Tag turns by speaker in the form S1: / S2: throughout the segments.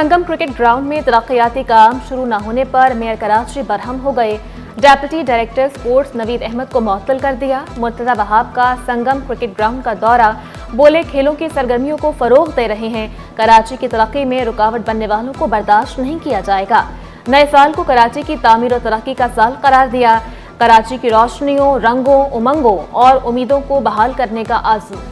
S1: संगम cricket ground में तरक्याती काम शुरू न होने पर मेयर कराची बरहम हो गए। Deputy director sports Naveed Ahmed को मुअत्तल कर दिया। मुर्तजा वहाब का संगम क्रिकेट ग्राउंड का दौरा, बोले खेलों की सरगर्मियों को फरोग दे रहे हैं। कराची की तरक्की में रुकावट बनने वालों को बर्दाश्त नहीं किया जाएगा। नए साल को कराची की तामीर और तरक्की का साल करार दिया। कराची की रोशनियों, रंगों, उमंगों और उम्मीदों को बहाल करने का आज़ू।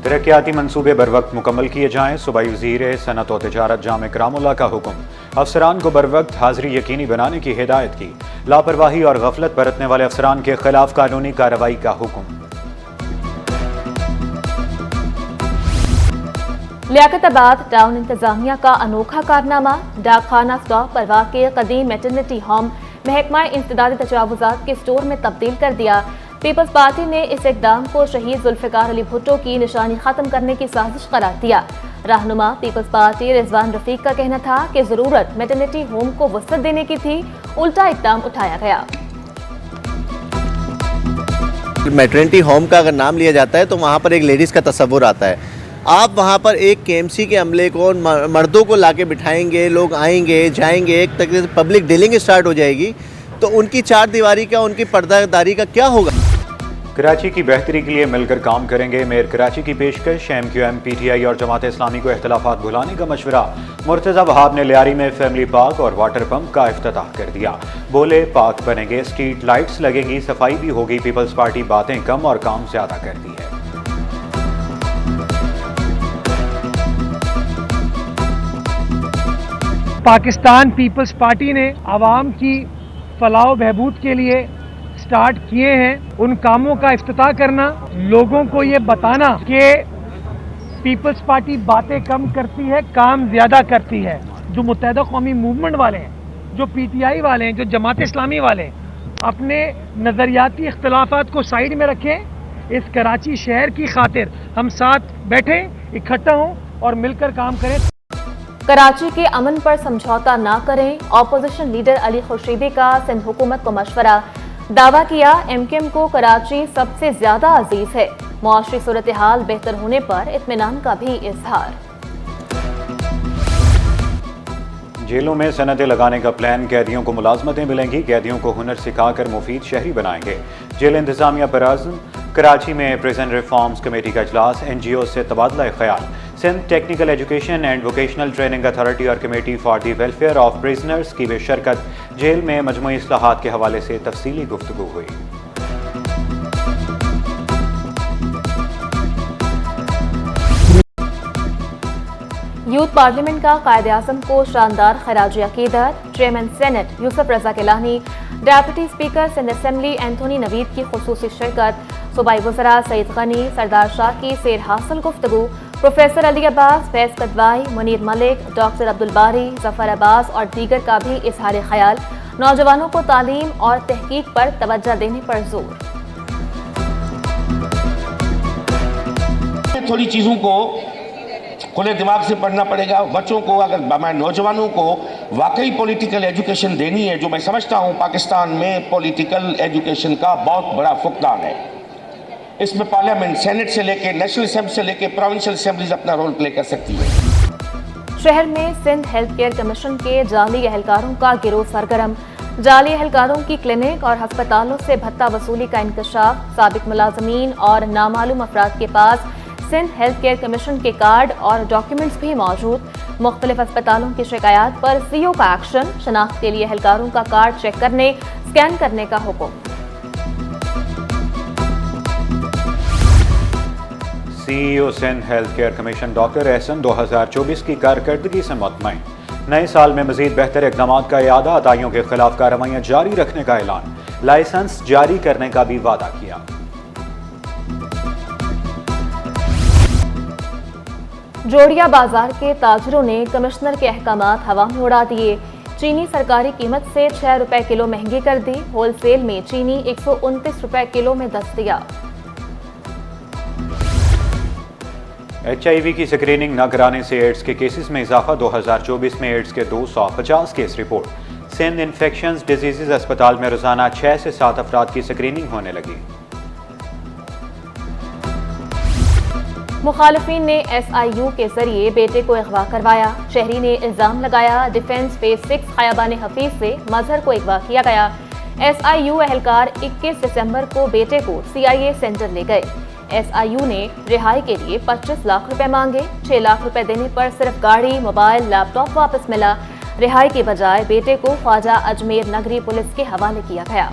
S2: तरक्याती मंसूबे बर वक्त मुकम्मल किए जाएं। सूबाई वज़ीर सनअत व तिजारत जाम इकरामुल्लाह का हुक्म। अफसरान को बर वक्त हाजिरी यकीनी बनाने की हिदायत की। लापरवाही और गफलत बरतने वाले अफसरान के खिलाफ कानूनी कार्रवाई का हुक्म।
S1: लियाकताबाद टाउन इंतजामिया का अनोखा कारनामा, डाकखाना स्टॉप पर वाक़ कदीम मैटरनिटी होम महकमा इंसदादी तजावुज़ात के स्टोर में तब्दील कर दिया। पीपल्स पार्टी ने इस इक़दाम को शहीद जुल्फ़िकार अली भुट्टो की निशानी खत्म करने की साजिश करार दिया। रहनुमा पीपल्स पार्टी रिजवान रफीक का कहना था कि जरूरत मैटरनिटी होम को वसअत देने की थी, उल्टा इक़दाम उठाया गया।
S3: मैटरनिटी होम का अगर नाम लिया जाता है तो वहाँ पर एक लेडीज़ का तस्वुर आता है। आप वहाँ पर एक केएमसी के अमले को, मर्दों को लाके बिठाएंगे, लोग आएंगे जाएंगे, एक तरीके से पब्लिक डीलिंग स्टार्ट हो जाएगी, तो उनकी चार दीवारी का, उनकी पर्दादारी का क्या होगा।
S2: कराची की बेहतरी के लिए मिलकर काम करेंगे। मेयर कराची की पेशकश। MQM, PTI और जमात इस्लामी को इख्तलाफात भुलाने का मशवरा। मुर्तजा वहाब ने लियारी में फैमिली पार्क और वाटर पंप का इफ्तिताह कर दिया। बोले पार्क बनेंगे, स्ट्रीट लाइट्स लगेंगी, सफाई भी होगी। पीपल्स पार्टी बातें कम और काम ज्यादा करती है।
S4: पाकिस्तान पीपल्स पार्टी ने आवाम की फलाह बहबूद के लिए स्टार्ट किए हैं उन कामों का इफ्तिताह करना, लोगों को ये बताना कि पीपल्स पार्टी बातें कम करती है, काम ज़्यादा करती है। जो मुत्तहिदा कौमी मूवमेंट वाले हैं, जो PTI वाले हैं, जो जमात इस्लामी वाले हैं, अपने नज़रियाती इख्तिलाफात को साइड में रखें। इस कराची शहर की खातिर हम साथ बैठें, इकट्ठा हों और मिलकर काम करें।
S1: कराची के अमन पर समझौता ना करें, ऑपोजिशन लीडर अली खुर्शीदी का सिंध हुकूमत को मशवरा। दावा किया MQM को कराची सबसे ज्यादा अजीज है। मुआशरी सूरत हाल बेहतर होने पर इत्मीनान का भी इजहार।
S2: जेलों में सनतें लगाने का प्लान, कैदियों को मुलाजमतें मिलेंगी, कैदियों को हुनर सिखाकर मुफीद शहरी बनाएंगे। जेल इंतजामिया पर आज़म। कराची में प्रिजन रिफॉर्म्स कमेटी का इजलास, NGO से तबादला ख्याल। Sindh technical education and vocational training authority और committee for the welfare of prisoners की बेशरकत। जेल में मजमूई इस्लाहात के हवाले से तफसीली गुफ्तगू हुई।
S1: यूथ पार्लियामेंट का कायद-ए-आज़म को शानदार खराज अकीदत। Chairman senate Yousuf Raza Gilani, deputy speaker Sindh assembly Anthony Naveed की खुसूसी शिरकत। सूबाई वज़रा सईद गनी, सरदार शाह की सेर हासिल गुफ्तगू। प्रोफेसर अली अब्बास, फैज कदवाई, मुनीर मलिक, डॉक्टर अब्दुल बारी, जफर अब्बास और दीगर का भी इजहार ख्याल। नौजवानों को तालीम और तहकीक पर तवज्जो देने पर जोर।
S5: थोड़ी चीज़ों को खुले दिमाग से पढ़ना पड़ेगा। बच्चों को, अगर नौजवानों को वाकई पॉलिटिकल एजुकेशन देनी है, जो मैं समझता हूँ पाकिस्तान में पॉलिटिकल एजुकेशन का बहुत बड़ा फुकदान है। इसमें पार्लियामेंट, सेनेट से लेके नेशनल असेंबली से लेके प्रोविंशियल असेंबलीज अपना रोल प्ले कर सकती है।
S1: शहर में सिंध हेल्थ केयर कमीशन के जाली एहलकारों का गिरोह सरगर्म। जाली एहलकारों की क्लिनिक और हस्पतालों से भत्ता वसूली का इंकशाफ। साबिक मुलाजमीन और नामालूम अफराद के पास सिंध हेल्थ केयर कमीशन के कार्ड और डॉक्यूमेंट्स भी मौजूद। मुख्तलिफ अस्पतालों की शिकायत पर CO का एक्शन। शनाख्त के लिए एहलकारों का कार्ड चेक करने, स्कैन करने का हुक्म।
S2: CEO Sindh health care commission doctor Ahsan 2024 की कारकर्दगी से मुतमईन। नए साल में मजीद बेहतर इक़दाम का इरादा। अदाइयों के खिलाफ कार्रवाइयाँ जारी रखने का ऐलान। लाइसेंस जारी करने का भी वादा किया।
S1: जोड़िया बाजार के ताजरों ने कमिश्नर के अहकामात हवा में उड़ा दिए। चीनी सरकारी कीमत से 6 रुपए किलो महंगी कर दी। होलसेल में चीनी 129 रुपए किलो में दस्तयाब।
S2: HIV की स्क्रीनिंग न कराने से एड्स के केसेस में इजाफा। 2024 में एड्स के 250 case report. Sindh infections disease अस्पताल में रोजाना 6 से 7 अफराद की स्क्रीनिंग होने लगी।
S1: मुखालिफिन ने SIU के जरिए बेटे को अगवा करवाया। शहरी ने इल्जाम लगाया डिफेंस फेज 6 खयाबान हफीज से मजहर को अगवा किया गया। SIU एहलकार 21 दिसंबर को बेटे को CIA सेंटर ले गए। SIU ने रिहाई के लिए 25 लाख रुपए मांगे। 6 लाख रुपए देने पर सिर्फ गाड़ी, मोबाइल, लैपटॉप वापस मिला। रिहाई के बजाय बेटे को ख्वाजा अजमेर नगरी पुलिस के हवाले किया गया।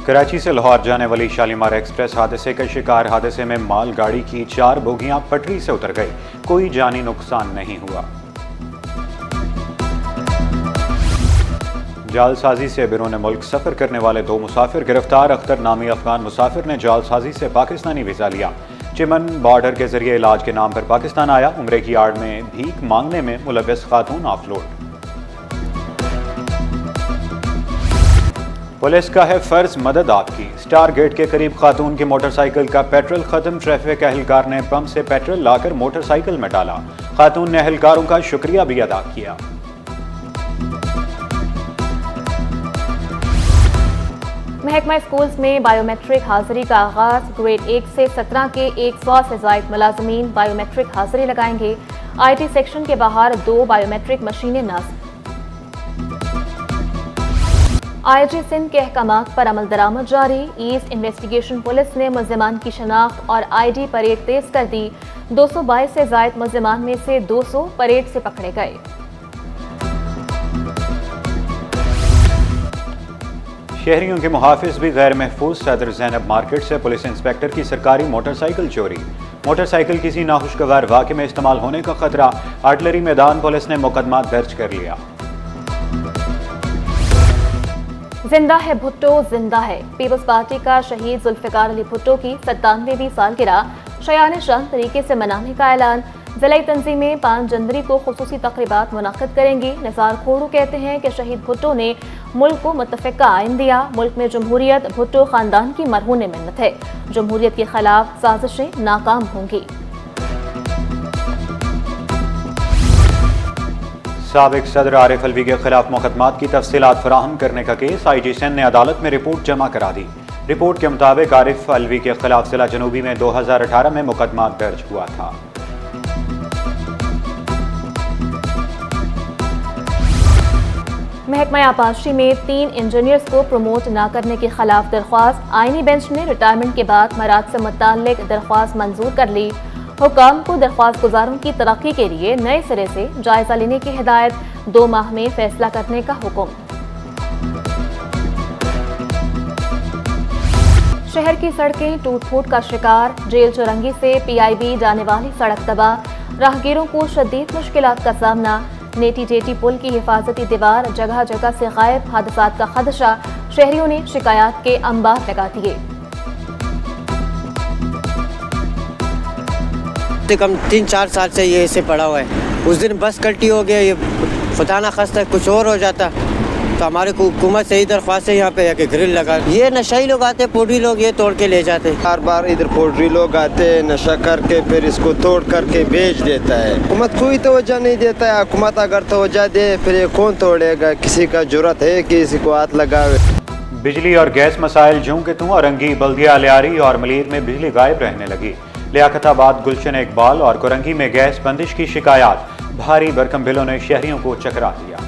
S2: कराची से लाहौर जाने वाली शालीमार एक्सप्रेस हादसे का शिकार। हादसे में माल गाड़ी की 4 बोगियां पटरी से उतर गई। कोई जानी नुकसान नहीं हुआ। जालसाजी से बैरून मुल्क सफर करने वाले 2 मुसाफिर गिरफ्तार। अख्तर नामी अफगान मुसाफिर ने जालसाजी से पाकिस्तानी वीजा लिया। चिमन बॉर्डर के जरिए इलाज के नाम पर पाकिस्तान आया। उम्रे की आड़ में भीख मांगने में मुलव्वस खातून ऑफलोड। पुलिस का है फर्ज मदद आपकी। स्टार गेट के करीब खातून की मोटरसाइकिल का पेट्रोल खत्म। ट्रैफिक एहलकार ने पंप से पेट्रोल लाकर मोटरसाइकिल में डाला। खातून ने एहलकारों का शुक्रिया भी अदा किया।
S1: महकमा स्कूल्स में बायोमेट्रिक हाजिरी का आगाज। ग्रेड 1 से 17 के 100 से जायद मुलाजमीन बायोमेट्रिक हाजिरी लगाएंगे। IT सेक्शन के बाहर 2 बायोमेट्रिक मशीनें नस्ब। IG सिंध के अहकामात पर अमल दरामद जारी। ईस्ट इन्वेस्टिगेशन पुलिस ने मुल्जिमान की शनाख्त और ID परेड तेज कर दी। 222 से जायद मुल्जिमान में से 200 परेड से पकड़े गए।
S2: शहरियों के मुहाफिज भी गैर महफूज। सदर ज़ैनब मार्केट से पुलिस इंस्पेक्टर की सरकारी मोटरसाइकिल चोरी। मोटरसाइकिल किसी नाखुशगवार वाक़े में इस्तेमाल होने का खतरा। आर्टिलरी मैदान पुलिस ने मुकदमा दर्ज कर लिया।
S1: जिंदा है भुट्टो जिंदा है। पीपल्स पार्टी का शहीद जुल्फिकार अली भुट्टो की 97वीं सालगिरह शयान शान तरीके से मनाने का ऐलान। ज़िला तंजीमें 5 जनवरी को खुसूसी तक़रीबात मुनक़्क़िद करेंगी। निसार खोड़ू कहते हैं कि शहीद भुट्टो ने मुल्क को मुत्तफ़िक़ा आइन दिया। मुल्क में जमहूरियत भुट्टो ख़ानदान की मरहून मिन्नत है। जमहूरियत के खिलाफ साजिशें नाकाम होंगी।
S2: साबिक सदर आरिफ अलवी के खिलाफ मुकदमात की तफसीलात फराहम करने का केस। IG सिंध ने अदालत में रिपोर्ट जमा करा दी। रिपोर्ट के मुताबिक आरिफ अलवी के खिलाफ जिला जनूबी में 2018 में मुकदमा दर्ज हुआ था।
S1: महकमा आपाशी में 3 इंजीनियर्स को प्रमोट न करने के खिलाफ दरख्वास्त। आईनी बेंच ने रिटायरमेंट के बाद मराद से मुताल्लिक दरख्वास्त मंजूर कर ली। हुकाम को दरख्वास्त गुजारों की तरक्की के लिए नए सिरे से जायजा लेने की हिदायत। 2 माह में फैसला करने का हुक्म। शहर की सड़कें टूट फूट का शिकार। जेल चौरंगी से PIB जाने वाली सड़क तबाह। राहगीरों को शदीद मुश्किलात का सामना। नेटी जेटी पुल की हिफाजती दीवार जगह जगह से गायब। हादसात का खदशा। शहरियों ने शिकायत के अंबार लगा दिए।
S6: कम 3-4 साल से ये ऐसे पड़ा हुआ है। उस दिन बस कल्टी हो गया, ये खुदा ना खास्ता कुछ और हो जाता तो हमारे को हुकूमत से ही दरख्वास्त है यहाँ पे कि ग्रिल लगा। ये नशाई लोग आते, पोटरी लोग ये तोड़ के ले जाते।
S7: बार बार इधर पोटरी लोग आते नशा करके फिर इसको तोड़ करके बेच देता है। हुकूमत कोई तवज्जो नहीं देता है। हुकूमत अगर तवज्जो दे फिर ये कौन तोड़ेगा। किसी का जुर्रत है कि किसी को हाथ लगावे।
S2: बिजली और गैस मसाइल जूं के तूं। औरंगी, बल्दिया, लियारी और मलीर में बिजली गायब रहने लगी। लियाकताबाद, गुलशन इकबाल और कोरंगी में गैस बंदिश की शिकायत। भारी भरकम बिलों ने शहरियों को चकरा दिया।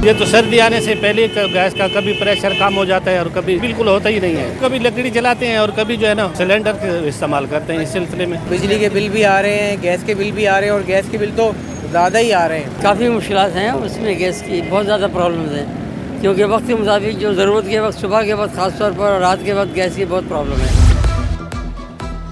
S8: ये तो सर्दी आने से पहले गैस का कभी प्रेशर कम हो जाता है और कभी बिल्कुल होता ही नहीं है। कभी लकड़ी जलाते हैं और कभी जो है ना सिलेंडर इस्तेमाल करते हैं। इस सिलसिले में
S6: बिजली के बिल भी आ रहे हैं, गैस के बिल भी आ रहे हैं और गैस के बिल तो ज़्यादा ही आ रहे हैं।
S9: काफ़ी मुश्किलात हैं उसमें, गैस की बहुत ज़्यादा प्रॉब्लम्स हैं क्योंकि वक्त के मुताबिक जो ज़रूरत के वक्त सुबह के वक्त ख़ास तौर पर और रात के वक्त गैस की बहुत प्रॉब्लम है।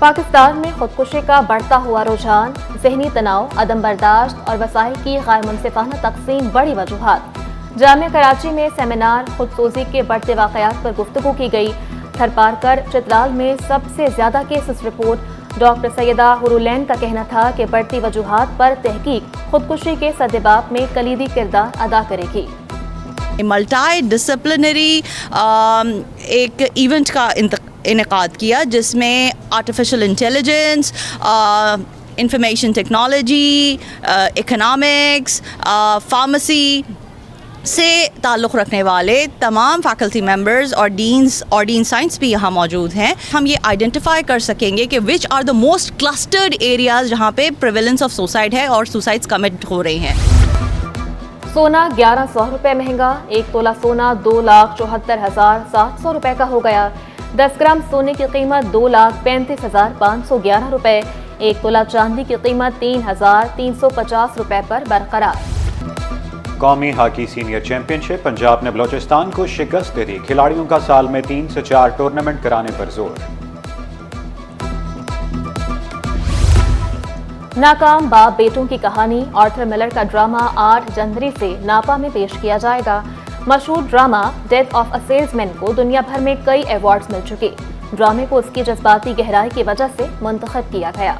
S1: पाकिस्तान में खुदकुशी का बढ़ता हुआ रुझान। ज़हनी तनाव, अदम बर्दाश्त और वसाइल की गैर मुनसिफाना तकसीम बड़ी वजूहात। जामिया कराची में सेमिनार खुदसोजी के बढ़ते वाक़यात पर गुफ्तगू की गई। थरपारकर चित्राल में सबसे ज़्यादा केसेस रिपोर्ट। डॉक्टर सैयदा हुरुलैन का कहना था कि बढ़ती वजूहात पर तहकीक खुदकुशी के सद्देबाप में कलीदी किरदार अदा करेगी।
S10: मल्टी डिसिप्लिनरी एक इवेंट का इनेकाद किया जिसमें artificial intelligence, information technology, economics, pharmacy سے تعلق رکھنے والے تمام فیکلٹی ممبرز اور ڈین سائنس بھی یہاں موجود ہیں. ہم یہ آئیڈینٹیفائی کر سکیں گے کہ which are the most clustered areas جہاں پہ پریویلنس آف سوسائڈ ہے اور سوسائڈز کمٹ ہو رہی ہیں.
S1: سونا 1100 روپے مہنگا. 1 تولہ سونا 2,74,700 روپے کا ہو گیا. 10 گرام سونے کی قیمت 2,35,511 روپے. 1 تولہ چاندی کی قیمت 3,350 روپے پر برقرار.
S2: قومی ہاکی سینئر چیمپئن شپ پنجاب نے بلوچستان کو شکست دے دی. کھلاڑیوں کا سال میں 3 سے 4 ٹورنامنٹ کرانے پر زور.
S1: ناکام باپ بیٹوں کی کہانی آرتھر ملر کا ڈرامہ 8 جنوری سے ناپا میں پیش کیا جائے گا. مشہور ڈرامہ death of a salesman کو دنیا بھر میں کئی ایوارڈز مل چکے. ڈرامے کو اس کی جذباتی گہرائی کی وجہ سے منتخب کیا گیا.